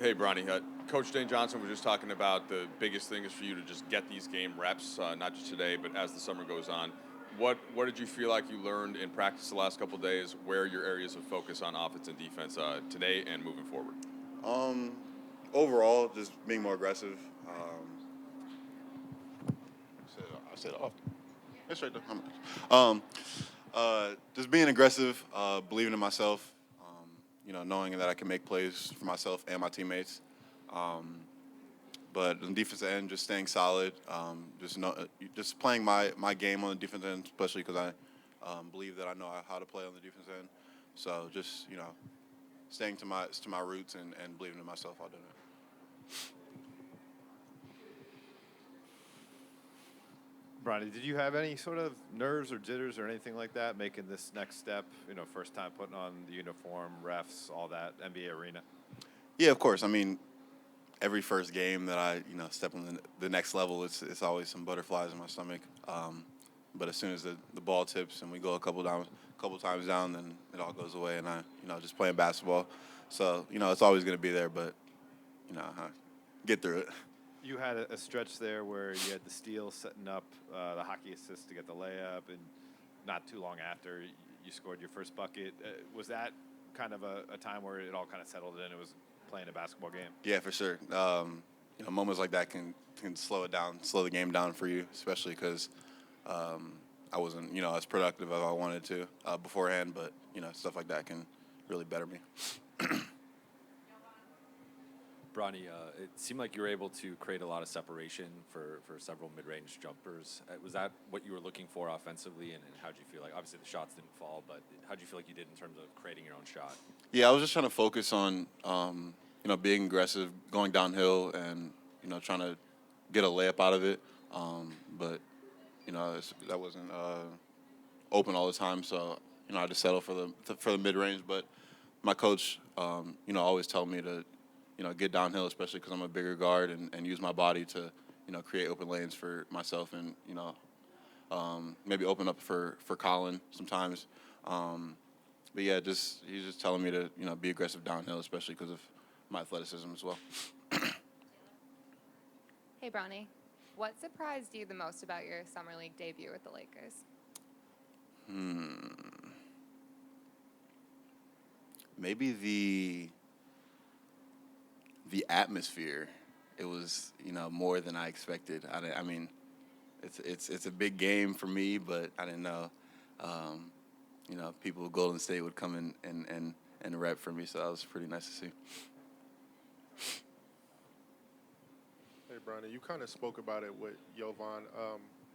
Hey, Bronny. Coach Dane Johnson was just talking about the biggest thing is for you to just get these game reps, not just today, but as the summer goes on. What did you feel like you learned in practice the last couple of days? Where are your areas of focus on offense and defense today and moving forward? Um, Overall, just being more aggressive. I said off. That's right there. Just being aggressive, believing in myself. Knowing that I can make plays for myself and my teammates. Um, but on the defensive end, just staying solid. Just playing my game on the defensive end, especially because I believe that I know how to play on the defensive end. So just staying to my roots and believing in myself while doing it. Bronny, did you have any sort of nerves or jitters or anything like that making this next step? First time putting on the uniform, refs, all that, NBA arena. Yeah, of course. I mean, every first game that I step on the next level, it's always some butterflies in my stomach. But as soon as the ball tips and we go a couple times down, then it all goes away, and I just playing basketball. So it's always going to be there, but I get through it. You had a stretch there where you had the steal setting up the hockey assist to get the layup, and not too long after you scored your first bucket. Was that kind of a time where it all kind of settled in? It was playing a basketball game. Yeah, for sure. Moments like that can slow it down, slow the game down for you, especially because I wasn't as productive as I wanted to beforehand. But stuff like that can really better me. Bronny, it seemed like you were able to create a lot of separation for several mid-range jumpers. Was that what you were looking for offensively, and how did you feel like? Obviously, the shots didn't fall, but how did you feel like you did in terms of creating your own shot? Yeah, I was just trying to focus on being aggressive, going downhill, and trying to get a layup out of it. But that wasn't open all the time, so I just settled for the mid range. But my coach, always told me to get downhill, especially because I'm a bigger guard, and use my body to create open lanes for myself, and maybe open up for Colin sometimes. But yeah, he's just telling me to be aggressive downhill, especially because of my athleticism as well. Hey, Bronny. What surprised you the most about your Summer League debut with the Lakers? Maybe the atmosphere. It was more than I expected. I mean, it's a big game for me, but I didn't know people of Golden State would come in and rep for me, so that was pretty nice to see. Hey, Bronny, you kind of spoke about it with Jovan.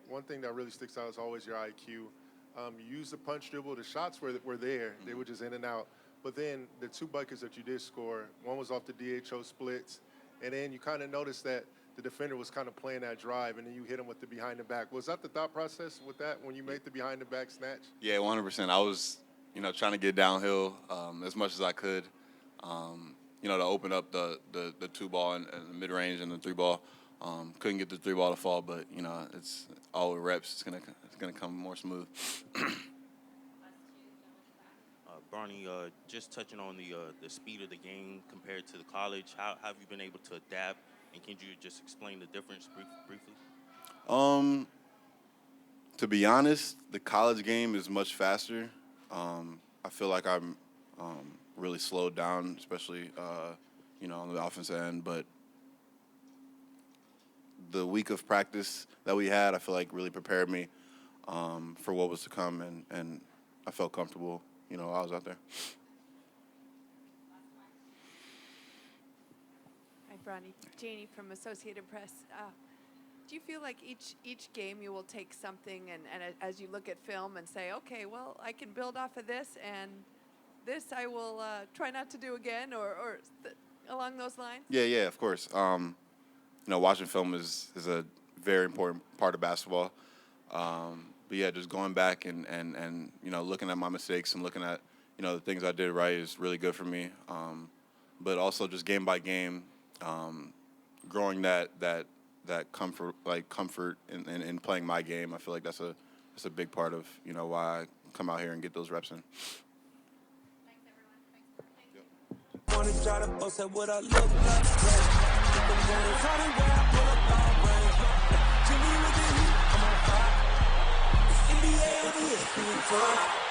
One thing that really sticks out is always your IQ. You used the punch dribble. The shots were there. They were just in and out. But then the two buckets that you did score, one was off the DHO splits, and then you kind of noticed that the defender was kind of playing that drive, and then you hit him with the behind the back. Was that the thought process with that when you made the behind the back snatch? Yeah, 100%. I was trying to get downhill as much as I could. To open up the two ball and the mid range and the three ball. Couldn't get the three ball to fall, but it's all with reps. It's gonna come more smooth. Barney, just touching on the speed of the game compared to the college, how have you been able to adapt, and can you just explain the difference briefly? Um, to be honest, the college game is much faster. I feel like I'm really slowed down, especially on the offensive end. But the week of practice that we had, I feel like really prepared me for what was to come, and I felt comfortable. While I was out there. Hi, Bronny. Janie from Associated Press. Do you feel like each game you will take something and as you look at film and say, okay, well, I can build off of this, and this I will try not to do again, or along those lines? Yeah, of course. Watching film is a very important part of basketball. But yeah, just going back and looking at my mistakes and looking at the things I did right is really good for me. But also just game by game, growing that comfort in playing my game. I feel like that's a big part of why I come out here and get those reps in. Thanks, everyone. Thanks. wanna try to boast at what I look like. Keep them guns hot and where I pull up all range. Jimmy with the heat, I'm on fire. It's NBA on the ESPN tour.